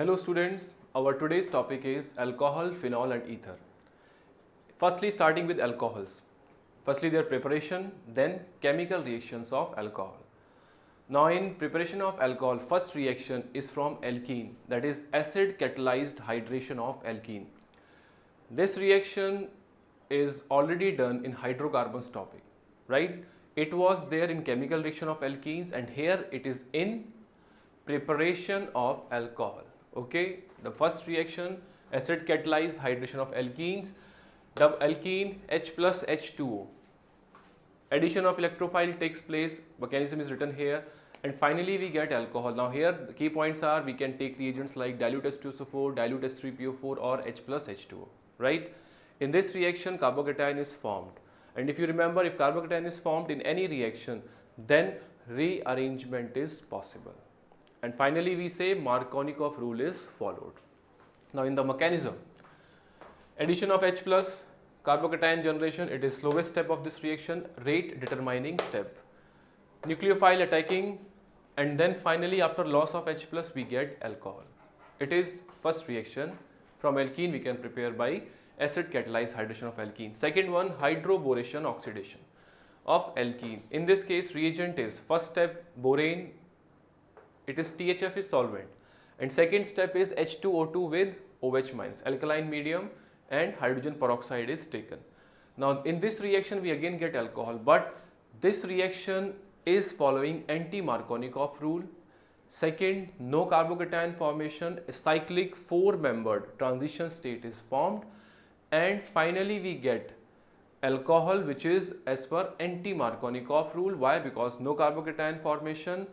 Hello students, our today's topic is alcohol, phenol and ether. Firstly, starting with alcohols. Firstly, their preparation, then chemical reactions of alcohol. Now in preparation of alcohol, first reaction is from alkene, that is acid catalyzed hydration of alkene. This reaction is already done in hydrocarbons topic, right? It was there in chemical reaction of alkenes and here it is in preparation of alcohol. Okay, the first reaction, acid catalyzed hydration of alkenes, the alkene H plus H2O. Addition of electrophile takes place, mechanism is written here, and finally we get alcohol. Now here the key points are we can take reagents like dilute H2SO4, dilute H3PO4 or H plus H2O, right? In this reaction carbocation is formed, and if you remember, if carbocation is formed in any reaction, then rearrangement is possible. And finally we say Markovnikov rule is followed. Now in the mechanism, addition of H plus, carbocation generation, it is slowest step of this reaction, rate determining step. Nucleophile attacking, and then finally after loss of H plus we get alcohol. It is first reaction. From alkene we can prepare by acid catalyzed hydration of alkene. Second one, hydroboration oxidation of alkene. In this case reagent is first step borane, it is THF is solvent, and second step is H2O2 with OH minus, alkaline medium, and hydrogen peroxide is taken. Now in this reaction we again get alcohol, but this reaction is following anti-Markovnikov rule. Second, no carbocation formation, a cyclic 4-membered transition state is formed, and finally we get alcohol, which is as per anti-Markovnikov rule. Why? Because no carbocation formation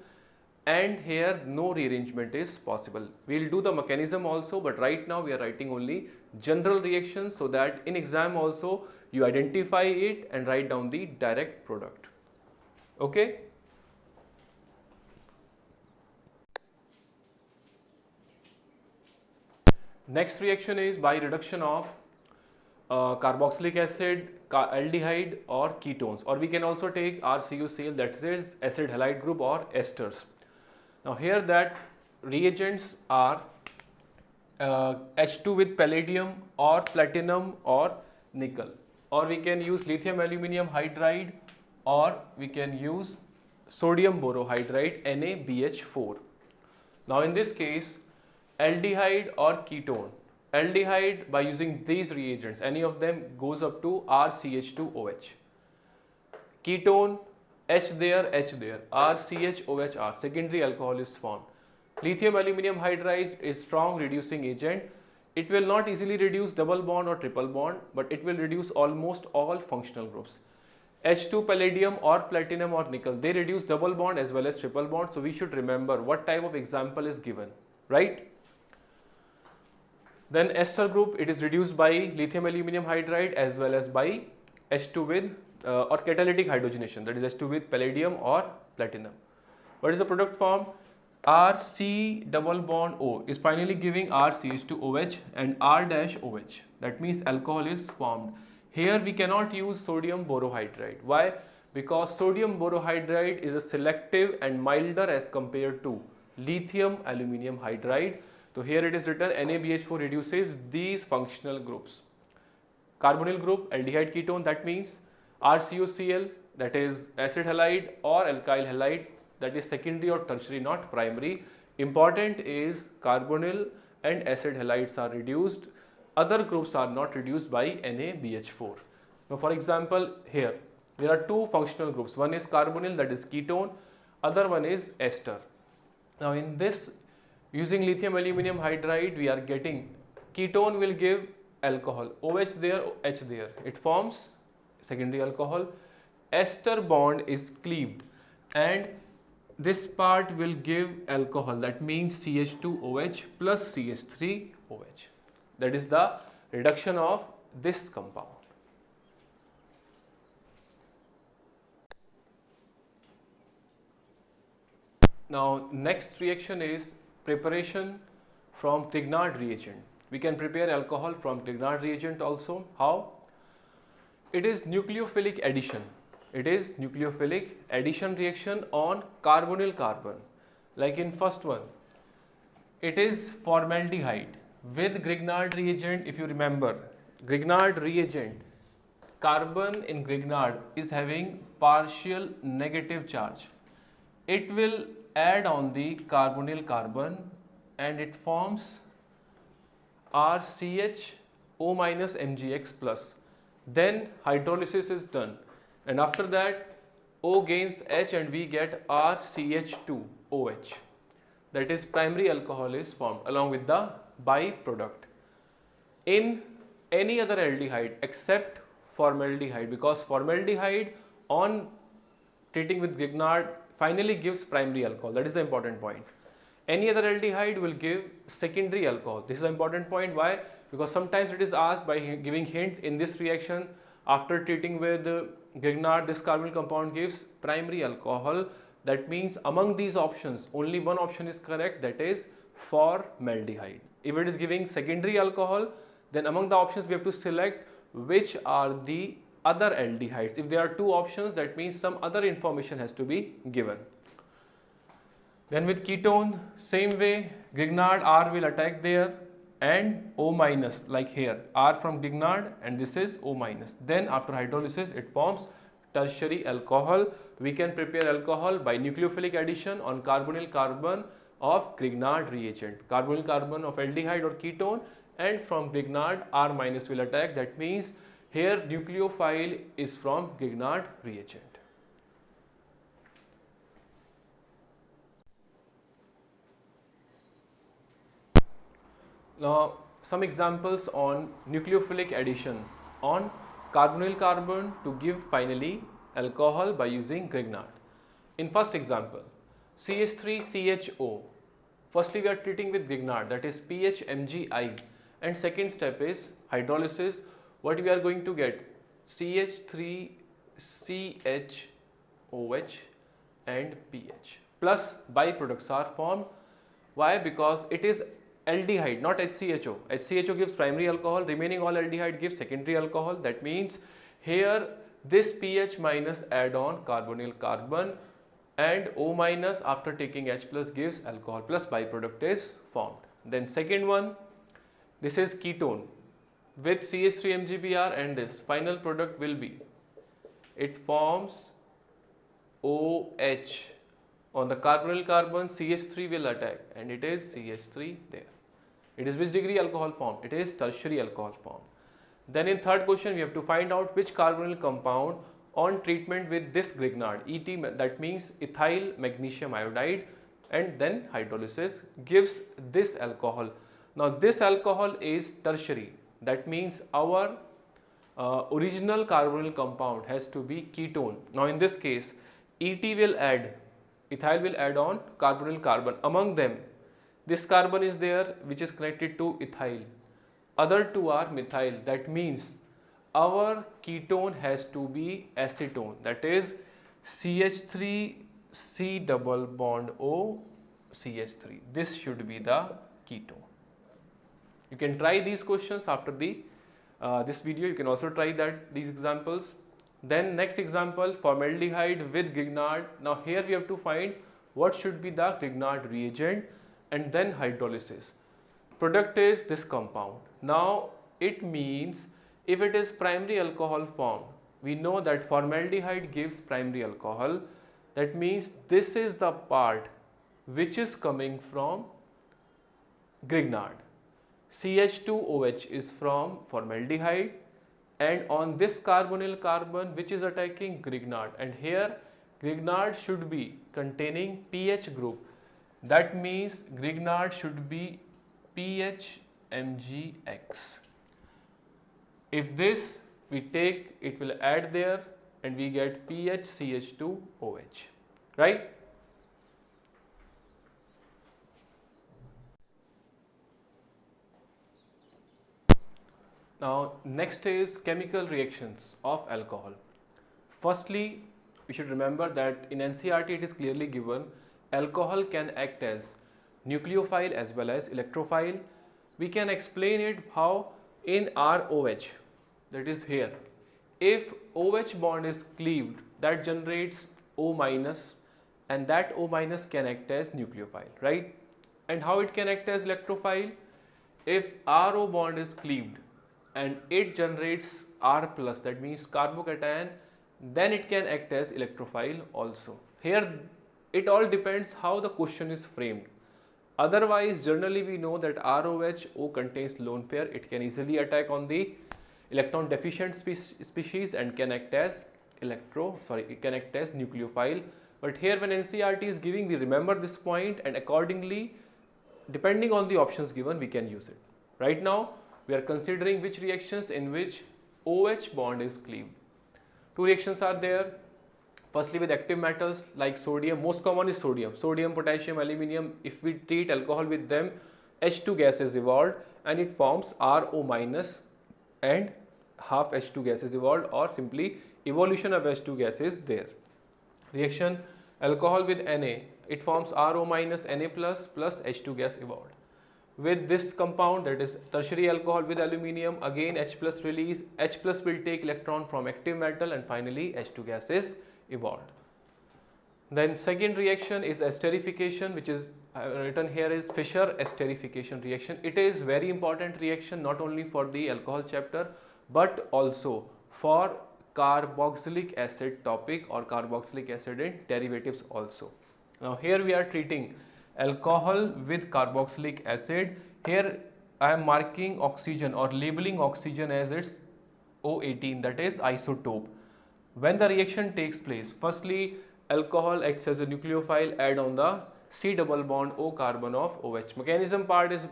and here no rearrangement is possible. We will do the mechanism also, but right now we are writing only general reactions so that in exam also you identify it and write down the direct product. Okay. Next reaction is by reduction of carboxylic acid, aldehyde or ketones, or we can also take RCuCl, that is acid halide group or esters. Now here that reagents are H2 with palladium or platinum or nickel, or we can use lithium aluminium hydride, or we can use sodium borohydride NaBH4. Now in this case aldehyde or ketone, aldehyde by using these reagents any of them goes up to RCH2OH, ketone H there, RCHOHR, secondary alcohol is formed. Lithium aluminium hydride is strong reducing agent. It will not easily reduce double bond or triple bond, but it will reduce almost all functional groups. H2 palladium or platinum or nickel, they reduce double bond as well as triple bond. So we should remember what type of example is given, right? Then ester group, it is reduced by lithium aluminium hydride as well as by H2 with or catalytic hydrogenation, that is H2 with palladium or platinum. What is the product form? RC double bond O is finally giving RCH2OH and R-OH. That means alcohol is formed. Here we cannot use sodium borohydride. Why? Because sodium borohydride is a selective and milder as compared to lithium aluminium hydride. So here it is written NaBH4 reduces these functional groups. Carbonyl group, aldehyde ketone, that means RCuCl, that is acid halide or alkyl halide, that is secondary or tertiary, not primary. Important is carbonyl and acid halides are reduced. Other groups are not reduced by NaBH4. Now for example, here there are two functional groups. One is carbonyl, that is ketone. Other one is ester. Now in this, using lithium aluminium hydride, we are getting ketone will give alcohol, OH there, H there, it forms secondary alcohol. Ester bond is cleaved and this part will give alcohol, that means CH2OH plus CH3OH. That is the reduction of this compound. Now next reaction is preparation from Grignard reagent. We can prepare alcohol from Grignard reagent also. How? It is nucleophilic addition. It is nucleophilic addition reaction on carbonyl carbon. Like in first one, It is formaldehyde with Grignard reagent. If you remember, Grignard reagent, carbon in Grignard is having partial negative charge. It will add on the carbonyl carbon and it forms RCHO minus MgX plus. Then hydrolysis is done, and after that O gains H and we get RCH2OH. That is, primary alcohol is formed along with the byproduct. In any other aldehyde except formaldehyde, because formaldehyde on treating with Grignard finally gives primary alcohol. That is the important point. Any other aldehyde will give secondary alcohol. This is an important point. Why? Because sometimes it is asked by giving hint in this reaction after treating with Grignard, this carbonyl compound gives primary alcohol. That means among these options only one option is correct, that is formaldehyde. If it is giving secondary alcohol, then among the options we have to select which are the other aldehydes. If there are two options, that means some other information has to be given. Then with ketone, same way, Grignard R will attack there and O minus, like here, R from Grignard and this is O minus. Then after hydrolysis it forms tertiary alcohol. We can prepare alcohol by nucleophilic addition on carbonyl carbon of Grignard reagent. Carbonyl carbon of aldehyde or ketone, and from Grignard R minus will attack. That means here nucleophile is from Grignard reagent. Now some examples on nucleophilic addition on carbonyl carbon to give finally alcohol by using Grignard. In first example, CH3CHO. Firstly we are treating with Grignard, that is PHMgI, and second step is hydrolysis. What we are going to get? CH3CHOH and pH plus byproducts are formed. Why? Because it is aldehyde, not HCHO. HCHO gives primary alcohol, remaining all aldehyde gives secondary alcohol. That means here this pH minus add on carbonyl carbon and O minus after taking H plus gives alcohol plus byproduct is formed. Then second one, this is ketone with CH3MgBr and this final product will be, it forms OH. On the carbonyl carbon CH3 will attack and it is CH3 there. It is which degree alcohol formed? It is tertiary alcohol formed. Then in third question we have to find out which carbonyl compound on treatment with this Grignard ET, that means ethyl magnesium iodide, and then hydrolysis gives this alcohol. Now this alcohol is tertiary, that means our original carbonyl compound has to be ketone. Now in this case ET will add, ethyl will add on carbonyl carbon. Among them this carbon is there which is connected to ethyl, other two are methyl. That means our ketone has to be acetone, that is CH3C double bond O CH3. This should be the ketone. You can try these questions after the this video. You can also try these examples. Then next example, formaldehyde with Grignard. Now here we have to find what should be the Grignard reagent and then hydrolysis. Product is this compound. Now it means if it is primary alcohol formed, we know that formaldehyde gives primary alcohol. That means this is the part which is coming from Grignard. CH2OH is from formaldehyde, and on this carbonyl carbon which is attacking Grignard, and here Grignard should be containing pH group. That means Grignard should be PHMgX. If this we take, it will add there and we get PHCH2OH, right? Now next is chemical reactions of alcohol. Firstly, we should remember that in NCERT it is clearly given alcohol can act as nucleophile as well as electrophile. We can explain it how in ROH, that is here, if OH bond is cleaved, that generates O minus, and that O minus can act as nucleophile, right? And how it can act as electrophile? If RO bond is cleaved and it generates R plus, that means carbocation, then it can act as electrophile also. Here it all depends how the question is framed. Otherwise, generally we know that ROH contains lone pair. It can easily attack on the electron deficient species and can act as it can act as nucleophile. But here when NCERT is giving, we remember this point, and accordingly, depending on the options given, we can use it. Right now, we are considering which reactions in which OH bond is cleaved. Two reactions are there. Firstly, with active metals like sodium, most common is sodium, potassium, aluminium. If we treat alcohol with them, H2 gas is evolved and it forms RO minus and half H2 gas is evolved, or simply evolution of H2 gas is there. Reaction alcohol with Na, it forms RO minus Na plus H2 gas evolved. With this compound, that is tertiary alcohol with aluminium, again H plus release, H plus will take electron from active metal and finally H2 gas is evolved. Then second reaction is esterification, which is written here is Fischer esterification reaction. It is very important reaction not only for the alcohol chapter but also for carboxylic acid topic or carboxylic acid and derivatives also. Now here we are treating alcohol with carboxylic acid. Here I am marking oxygen or labeling oxygen as its O18, that is isotope. When the reaction takes place, firstly alcohol acts as a nucleophile, add on the C double bond O carbon of OH. Mechanism part is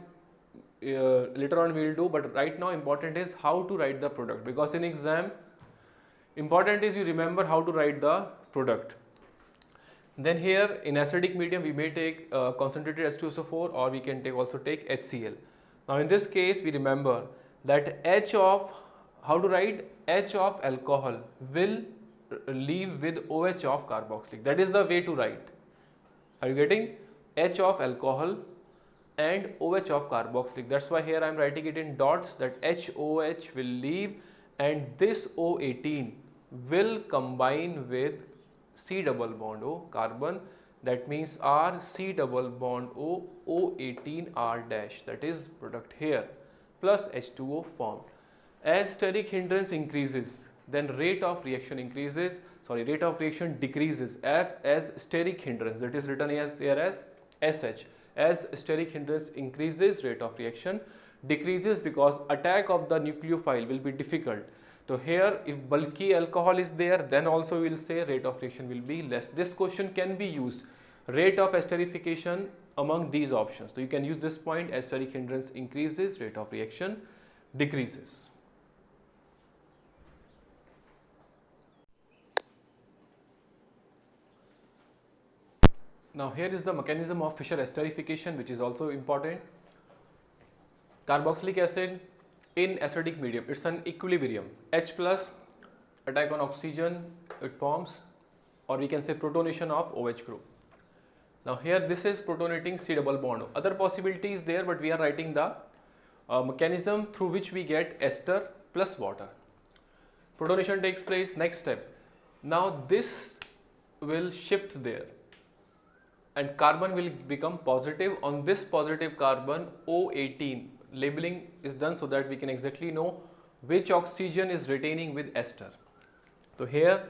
later on we will do, but right now important is how to write the product, because in exam important is you remember how to write the product. Then here in acidic medium we may take concentrated H2SO4 or we can also take HCl. Now in this case we remember that H of, how to write, H of alcohol will leave with OH of carboxylic. That is the way to write. Are you getting? H of alcohol and OH of carboxylic. That's why here I am writing it in dots, that HOH will leave and this O18 will combine with C double bond O carbon. That means R C double bond O O18 R dash, that is product here, plus H2O formed. As steric hindrance increases, then rate of reaction decreases. F as steric hindrance, that is written as here as SH. As steric hindrance increases, rate of reaction decreases because attack of the nucleophile will be difficult. So here if bulky alcohol is there, then also we will say rate of reaction will be less. This question can be used, rate of esterification among these options. So you can use this point, as steric hindrance increases, rate of reaction decreases. Now here is the mechanism of Fischer esterification, which is also important. Carboxylic acid in acidic medium, it's an equilibrium. H plus attack on oxygen, it forms, or we can say protonation of OH group. Now here this is protonating C double bond. Other possibility is there, but we are writing the mechanism through which we get ester plus water. Protonation takes place. Next step. Now this will shift there and carbon will become positive. On this positive carbon O18 labeling is done so that we can exactly know which oxygen is retaining with ester. So here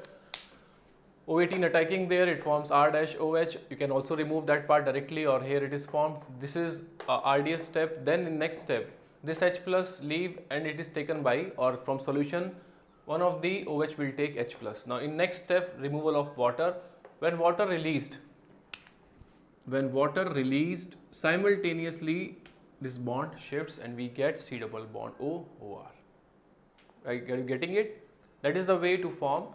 O18 attacking there, it forms R dash OH. You can also remove that part directly, or here it is formed. This is RDS step. Then in next step, this H plus leave and it is taken by, or from solution, one of the OH will take H plus. Now in next step, removal of water. When water released, simultaneously this bond shifts and we get C double bond O OR. Right, are you getting it? That is the way to form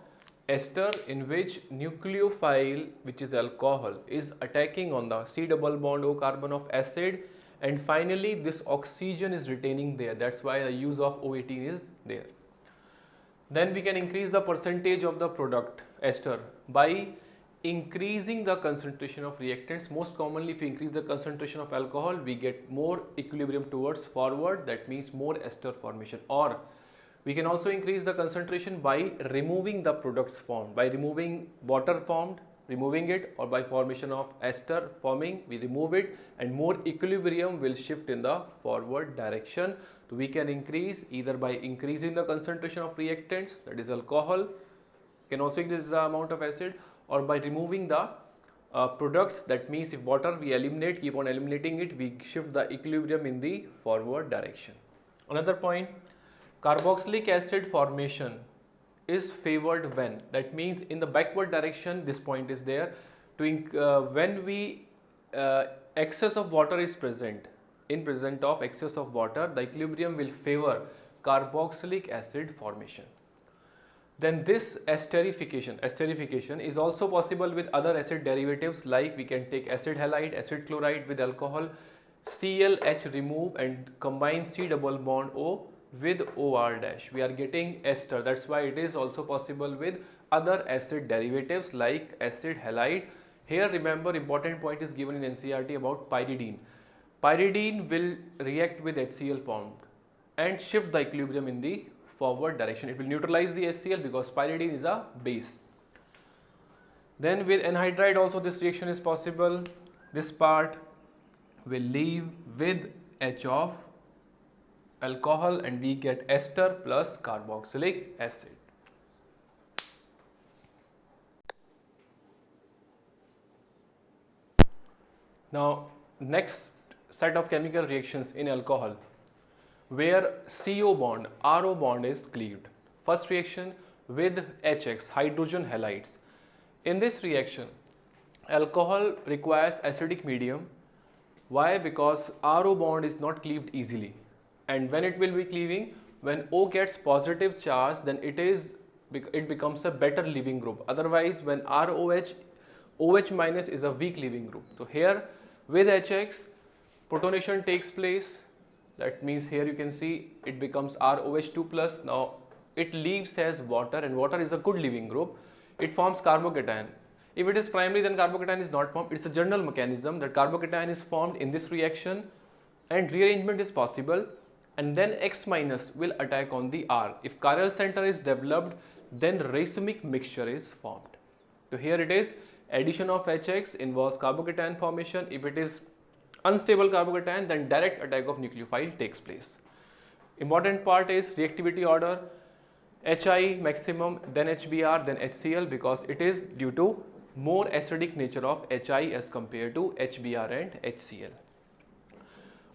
ester in which nucleophile, which is alcohol, is attacking on the C double bond O carbon of acid, and finally this oxygen is retaining there. That's why the use of O18 is there. Then we can increase the percentage of the product ester by increasing the concentration of reactants. Most commonly, if we increase the concentration of alcohol, we get more equilibrium towards forward, that means more ester formation. Or we can also increase the concentration by removing the products formed, by removing water formed, removing it, or by formation of ester forming, we remove it, and more equilibrium will shift in the forward direction. So we can increase either by increasing the concentration of reactants, that is alcohol, can also increase the amount of acid, or by removing the products. That means if water we eliminate, keep on eliminating it, we shift the equilibrium in the forward direction. Another point, carboxylic acid formation is favored when, that means in the backward direction this point is there, when we excess of water is present, in present of excess of water, the equilibrium will favor carboxylic acid formation. Then this esterification is also possible with other acid derivatives, like we can take acid halide, acid chloride with alcohol, ClH remove and combine C double bond O with OR dash. We are getting ester. That's why it is also possible with other acid derivatives like acid halide. Here remember, important point is given in NCERT about pyridine. Pyridine will react with HCl formed and shift the equilibrium in the forward direction. It will neutralize the HCl because pyridine is a base. Then with anhydride also this reaction is possible. This part will leave with H of alcohol and we get ester plus carboxylic acid. Now next set of chemical reactions in alcohol where CO bond, RO bond is cleaved. First reaction with HX, hydrogen halides. In this reaction, alcohol requires acidic medium. Why? Because RO bond is not cleaved easily. And when it will be cleaving, when O gets positive charge, then it becomes a better leaving group. Otherwise, when ROH, OH minus is a weak leaving group. So here with HX, protonation takes place. That means here you can see it becomes ROH2 plus. Now it leaves as water, and water is a good leaving group. It forms carbocation. If it is primary, then carbocation is not formed. It's a general mechanism that carbocation is formed in this reaction and rearrangement is possible, and then X minus will attack on the R. If chiral center is developed, then racemic mixture is formed. So here it is, addition of HX involves carbocation formation. If it is unstable carbocation, then direct attack of nucleophile takes place. Important part is reactivity order, HI maximum, then HBr, then HCl, because it is due to more acidic nature of HI as compared to HBr and HCl.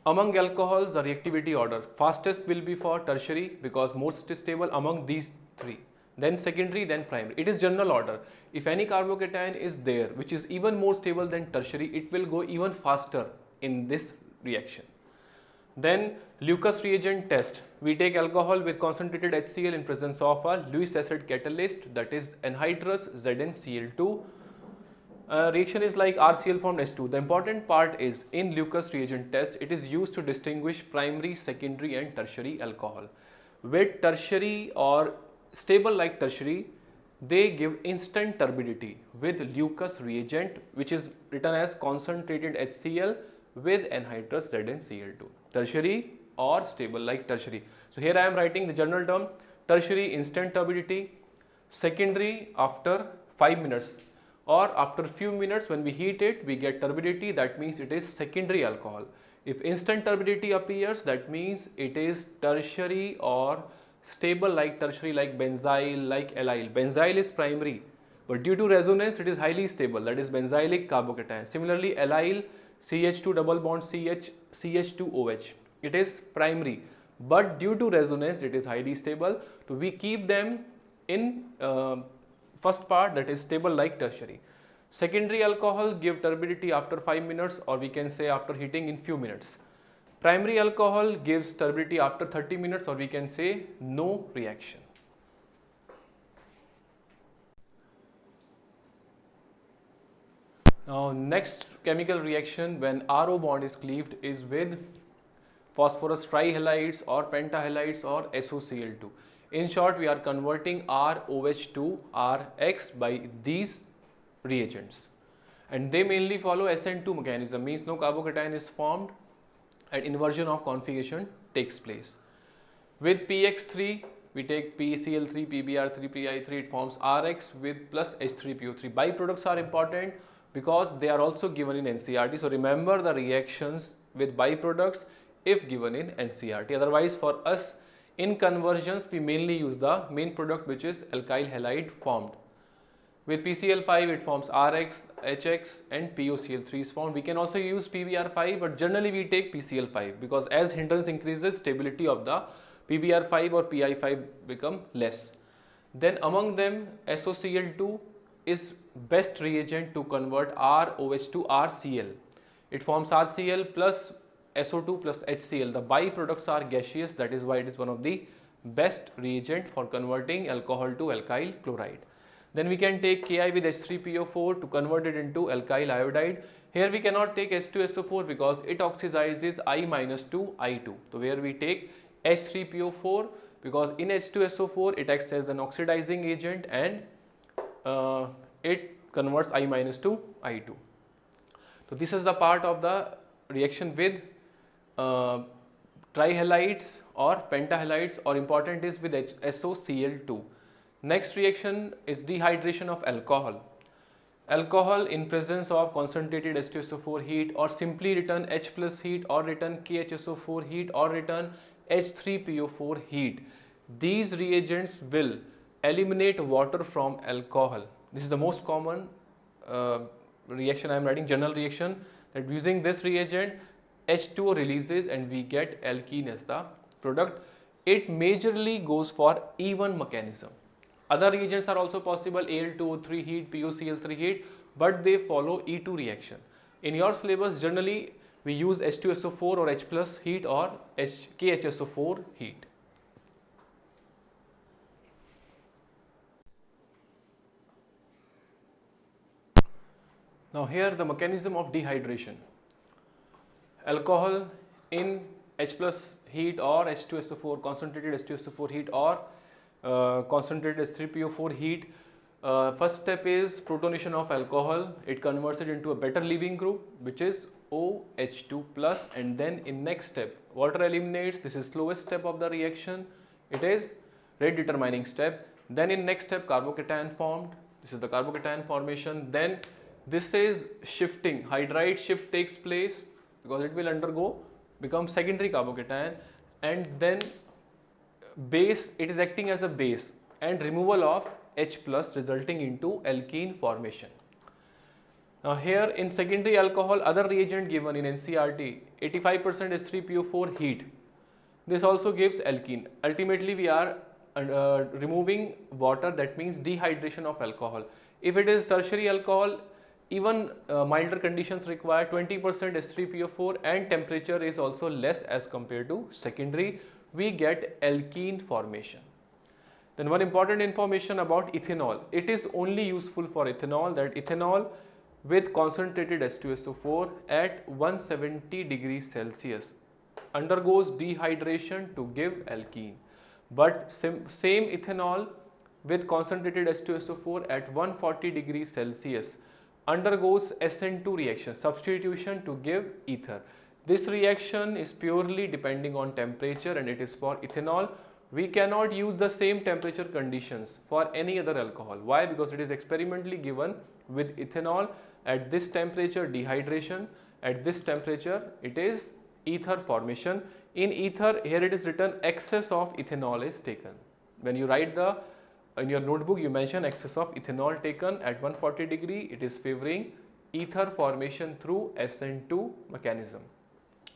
Among alcohols, the reactivity order, fastest will be for tertiary because most stable among these three, then secondary, then primary. It is general order. If any carbocation is there which is even more stable than tertiary, it will go even faster in this reaction. Then Lukas reagent test. We take alcohol with concentrated HCl in presence of a Lewis acid catalyst, that is anhydrous ZnCl2. Reaction is like RCl formed H2. The important part is in Lukas reagent test, it is used to distinguish primary, secondary and tertiary alcohol. With tertiary or stable like tertiary, they give instant turbidity with Lukas reagent, which is written as concentrated HCl with anhydrous ZnCl2. Tertiary or stable like tertiary. So here I am writing the general term. Tertiary instant turbidity, secondary after 5 minutes or after few minutes when we heat it we get turbidity, that means it is secondary alcohol. If instant turbidity appears, that means it is tertiary or stable like tertiary, like benzyl, like allyl. Benzyl is primary, but due to resonance it is highly stable, that is benzylic carbocation. Similarly allyl, CH2 double bond CH2OH, it is primary, but due to resonance it is highly stable. So we keep them in first part, that is stable like tertiary. Secondary alcohol give turbidity after 5 minutes, or we can say after heating in few minutes. Primary alcohol gives turbidity after 30 minutes, or we can say no reaction. Now next chemical reaction when RO bond is cleaved is with phosphorus trihalides or pentahalides or SOCl2. In short, we are converting ROH to Rx by these reagents, and they mainly follow SN2 mechanism, means no carbocation is formed and inversion of configuration takes place. With PX3 we take PCl3, PBr3, PI3, it forms Rx with plus H3PO3. Byproducts are important because they are also given in NCERT. So remember the reactions with byproducts if given in NCERT. Otherwise, for us in conversions, we mainly use the main product, which is alkyl halide formed. With PCl5 it forms Rx, HX and POCl3 is formed. We can also use PBr5, but generally we take PCl5 because as hindrance increases, stability of the PBr5 or PI5 become less. Then among them, SOCl2 is best reagent to convert ROH to RCl. It forms RCl plus SO2 plus HCl. The byproducts are gaseous, that is why it is one of the best reagent for converting alcohol to alkyl chloride. Then we can take Ki with H3PO4 to convert it into alkyl iodide. Here we cannot take H2SO4 because it oxidizes I-2I2. So where we take H3PO4 because in H2SO4 it acts as an oxidizing agent and it converts I- to I2. So this is the part of the reaction with trihalides or pentahalides, or important is with SOCl2. Next reaction is dehydration of alcohol. Alcohol in presence of concentrated H2SO4 heat, or simply written H plus heat, or written KHSO4 heat, or written H3PO4 heat. These reagents will eliminate water from alcohol. This is the most common reaction I am writing, general reaction, that using this reagent H2O releases and we get alkene as the product. It majorly goes for E1 mechanism. Other reagents are also possible, Al2O3 heat, POCl3 heat, but they follow E2 reaction. In your syllabus, generally we use H2SO4 or H plus heat or KHSO4 heat. Now here the mechanism of dehydration. Alcohol in H plus heat or H2SO4, concentrated H2SO4 heat or concentrated H3PO4 heat. First step is protonation of alcohol. It converts it into a better leaving group, which is OH2 plus, and then in next step water eliminates. This is slowest step of the reaction. It is rate determining step. Then in next step carbocation formed. This is the carbocation formation. Then this is shifting. Hydride shift takes place because it will undergo become secondary carbocation, and then base, it is acting as a base and removal of H plus resulting into alkene formation. Now here in secondary alcohol, other reagent given in NCERT, 85% H3PO4 heat. This also gives alkene. Ultimately we are removing water, that means dehydration of alcohol. If it is tertiary alcohol, even milder conditions require 20% H3PO4 and temperature is also less as compared to secondary. We get alkene formation. Then one important information about ethanol. It is only useful for ethanol, that ethanol with concentrated H2SO4 at 170 degrees Celsius undergoes dehydration to give alkene. But same ethanol with concentrated H2SO4 at 140 degrees Celsius undergoes SN2 reaction, substitution to give ether. This reaction is purely depending on temperature and it is for ethanol. We cannot use the same temperature conditions for any other alcohol. Why? Because it is experimentally given with ethanol at this temperature dehydration, at this temperature it is ether formation. In ether, here it is written excess of ethanol is taken. When you write in your notebook, you mention excess of ethanol taken at 140 degree, it is favoring ether formation through SN2 mechanism.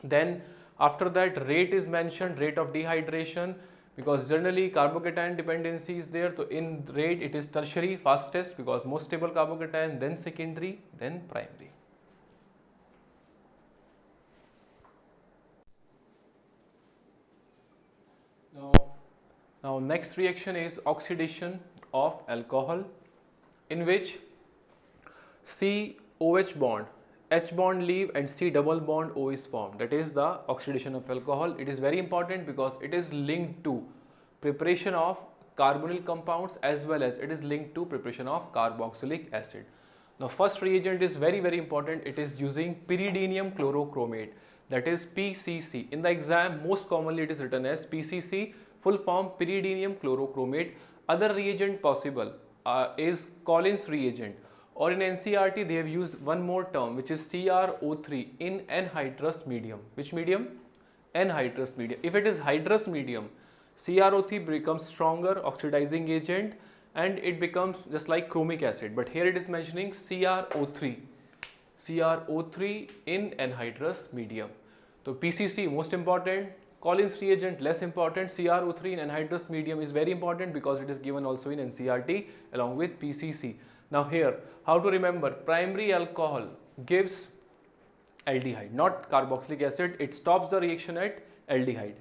Then after that, rate is mentioned, rate of dehydration, because generally carbocation dependency is there. So in rate it is tertiary fastest because most stable carbocation, then secondary, then primary. Now next reaction is oxidation of alcohol, in which COH bond, H bond leave and C double bond O is formed. That is the oxidation of alcohol. It is very important because it is linked to preparation of carbonyl compounds as well as it is linked to preparation of carboxylic acid. Now first reagent is very important. It is using pyridinium chlorochromate, that is PCC. In the exam most commonly it is written as PCC, full form pyridinium chlorochromate. Other reagent possible is Collins reagent, or in NCERT they have used one more term which is CrO3 in anhydrous medium. Which medium? Anhydrous medium. If it is hydrous medium, CrO3 becomes stronger oxidizing agent and it becomes just like chromic acid, but here it is mentioning CrO3 in anhydrous medium. So PCC most important, Collins reagent less important, CrO3 in anhydrous medium is very important because it is given also in NCERT along with PCC. Now here, how to remember, primary alcohol gives aldehyde, not carboxylic acid, it stops the reaction at aldehyde.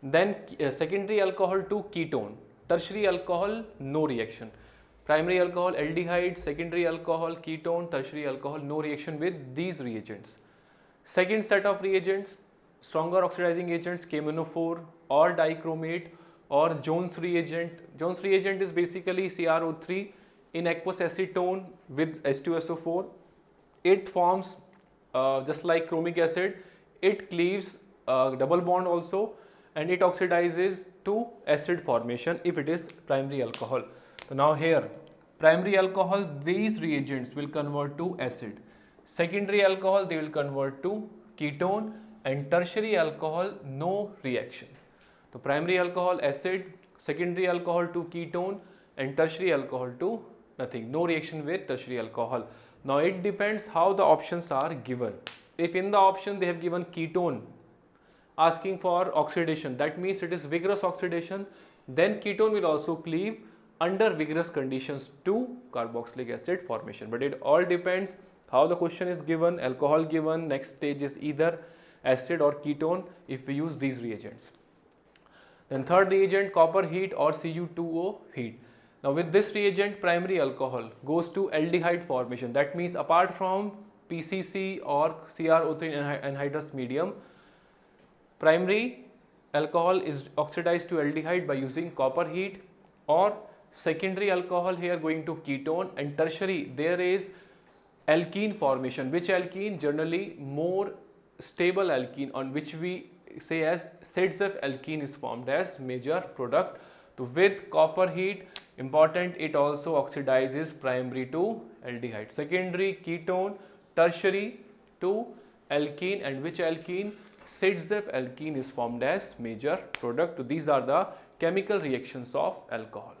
Then secondary alcohol to ketone, tertiary alcohol no reaction. Primary alcohol aldehyde, secondary alcohol ketone, tertiary alcohol no reaction with these reagents. Second set of reagents, stronger oxidizing agents, KMnO4 or dichromate or Jones reagent. Jones reagent is basically CrO3 in aqueous acetone with H2SO4. It forms just like chromic acid, it cleaves double bond also, and it oxidizes to acid formation if it is primary alcohol. So now here, primary alcohol, these reagents will convert to acid. Secondary alcohol, they will convert to ketone, and tertiary alcohol, no reaction. So primary alcohol acid, secondary alcohol to ketone, and tertiary alcohol to nothing, no reaction with tertiary alcohol. Now it depends how the options are given. If in the option they have given ketone asking for oxidation, that means it is vigorous oxidation, then ketone will also cleave under vigorous conditions to carboxylic acid formation. But it all depends how the question is given, alcohol given, next stage is either acid or ketone if we use these reagents. Then third reagent, copper heat or Cu2O heat. Now with this reagent, primary alcohol goes to aldehyde formation. That means apart from PCC or CrO3 anhydrous medium, primary alcohol is oxidized to aldehyde by using copper heat, or secondary alcohol here going to ketone, and tertiary there is alkene formation. Which alkene? Generally more stable alkene, on which we say as Sedzeff alkene is formed as major product. So with copper heat, important, it also oxidizes primary to aldehyde, secondary ketone, tertiary to alkene, and which alkene? Sedzeff alkene is formed as major product. So these are the chemical reactions of alcohol.